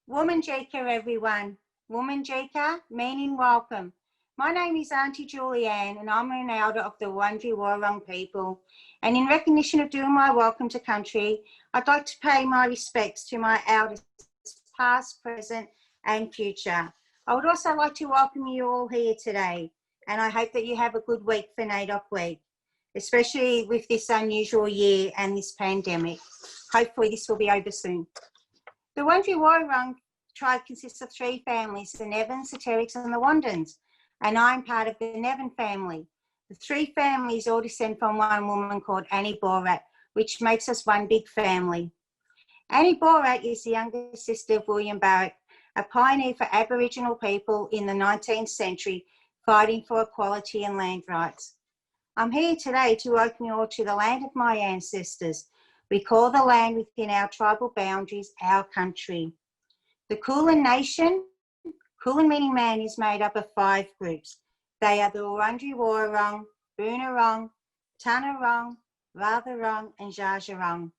Wurundjeri everyone. Wurundjeri meaning welcome. My name is Aunty Julieanne and I'm an elder of the Wurundjeri Wurrung people. And in recognition of doing my welcome to country, I'd like to pay my respects to my elders past, present and future. I would also like to welcome you all here today, and I hope that you have a good week for NAIDOC week, especially with this unusual year and this pandemic. Hopefully this will be over soon. The Wurundjeri Wurrung tribe consists of three families, the Nevins, the Terricks and the Wandans, and I'm part of the Nevin family. The three families all descend from one woman called Aunty, which makes us one big family. Aunty is the younger sister of William Barrett, a pioneer for Aboriginal people in the 19th century, fighting for equality and land rights. I'm here today to welcome you all to the land of my ancestors. We call the land within our tribal boundaries our country. The Kulin Nation, Kulin meaning man, is made up of 5 groups. They are the Wurundjeri Wurrung, Boonwurrung, Tanarong, Ratharong and Djajarong.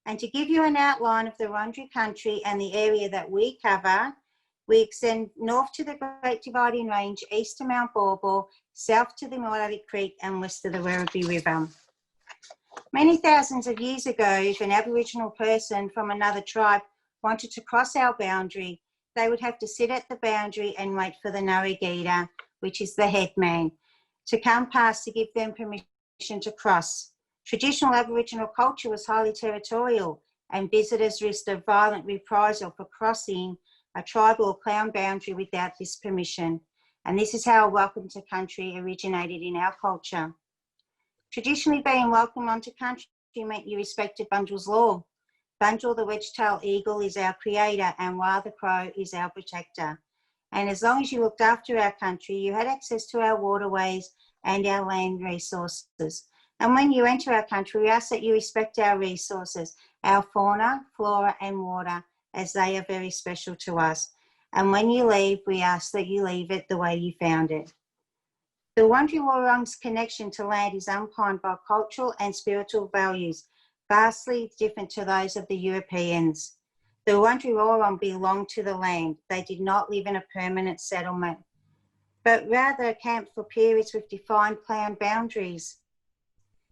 And to give you an outline of the Wurundjeri country and the area that we cover, we extend north to the Great Dividing Range, east to Mount Bawbaw, south to the Murray Creek and west to the Wurrung River. Many thousands of years ago, if an Aboriginal person from another tribe wanted to cross our boundary, they would have to sit at the boundary and wait for the Narigida, which is the headman, to come past to give them permission to cross. Traditional Aboriginal culture was highly territorial, and visitors risked a violent reprisal for crossing a tribal or clan boundary without this permission. And this is how a welcome to country originated in our culture. Traditionally, being welcomed onto country meant you respected Bunjil's law. Bunjil, the wedge-tailed eagle, is our creator, and Wah the crow is our protector. And as long as you looked after our country, you had access to our waterways and our land resources. And when you enter our country, we ask that you respect our resources, our fauna, flora and water, as they are very special to us. And when you leave, we ask that you leave it the way you found it. The Wurundjeri Wurrung's connection to land is underpinned by cultural and spiritual values, vastly different to those of the Europeans. The Wurundjeri Wurrung belonged to the land. They did not live in a permanent settlement, but rather camped for periods with defined clan boundaries,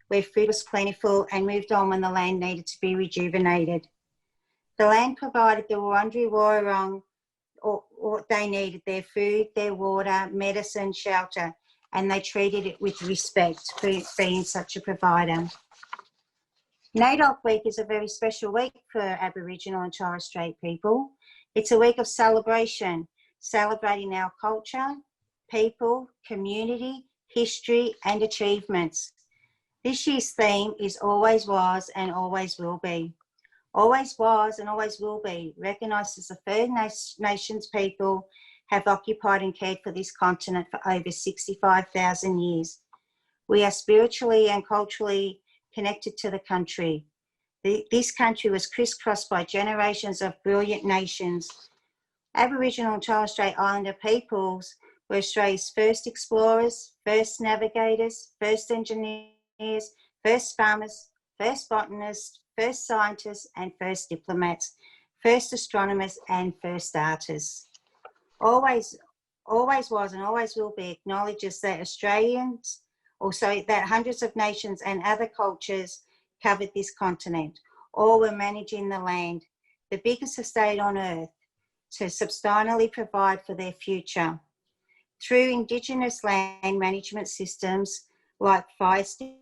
where food was plentiful and moved on when the land needed to be rejuvenated. The land provided the Wurundjeri Wurrung what they needed, their food, their water, medicine, shelter, and they treated it with respect for being such a provider. NAIDOC week is a very special week for Aboriginal and Torres Strait people. It's a week of celebration, celebrating our culture, people, community, history and achievements. This year's theme is Always Was and Always Will Be. Always was and always will be, recognised as the First Nations people have occupied and cared for this continent for over 65,000 years. We are spiritually and culturally connected to the country. This country was crisscrossed by generations of brilliant nations. Aboriginal and Torres Strait Islander peoples were Australia's first explorers, first navigators, first engineers, first farmers, first botanists, first scientists and first diplomats, first astronomers and first artists. Always was and always will be acknowledges that Australians, also that hundreds of nations and other cultures covered this continent. All were managing the land, the biggest estate on earth, to substantially provide for their future. Through Indigenous land management systems like fire stick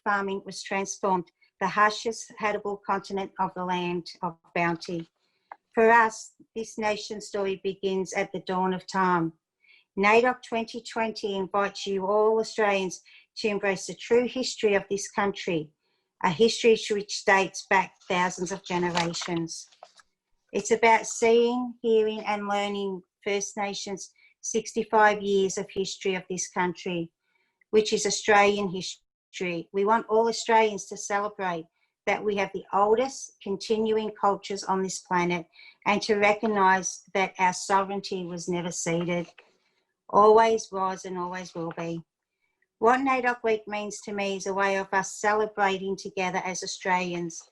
farming was transformed the harshest habitable continent of the land of bounty. For us, this nation story begins at the dawn of time. NAIDOC 2020 invites you all Australians to embrace the true history of this country, a history which dates back thousands of generations. It's about seeing, hearing and learning First Nations 65 years of history of this country, which is Australian history. We want all Australians to celebrate that we have the oldest continuing cultures on this planet and to recognise that our sovereignty was never ceded, always was and always will be. What NAIDOC Week means to me is a way of us celebrating together as Australians,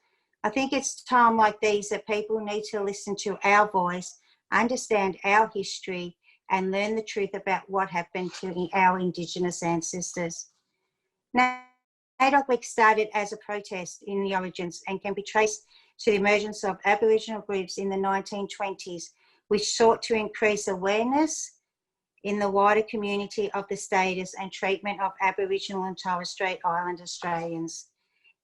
I think it's time like these that people need to listen to our voice, understand our history, and learn the truth about what happened to our Indigenous ancestors. NAIDOC Week started as a protest in the origins and can be traced to the emergence of Aboriginal groups in the 1920s, which sought to increase awareness in the wider community of the status and treatment of Aboriginal and Torres Strait Island Australians.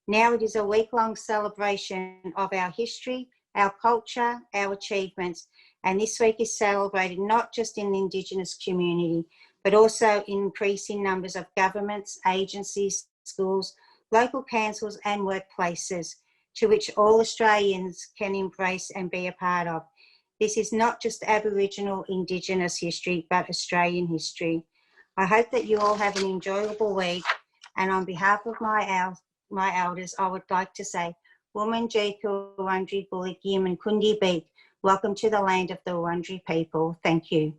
Now it is a week-long celebration of our history, our culture, our achievements, and this week is celebrated not just in the Indigenous community, but also in increasing numbers of governments, agencies, schools, local councils and workplaces, to which all Australians can embrace and be a part of. This is not just Aboriginal Indigenous history, but Australian history. I hope that you all have an enjoyable week, and on behalf of my elders, I would like to say, Wurundjeri, Wurrung, Bullock, Yim and Kundi Beek, welcome to the land of the Wurundjeri people. Thank you.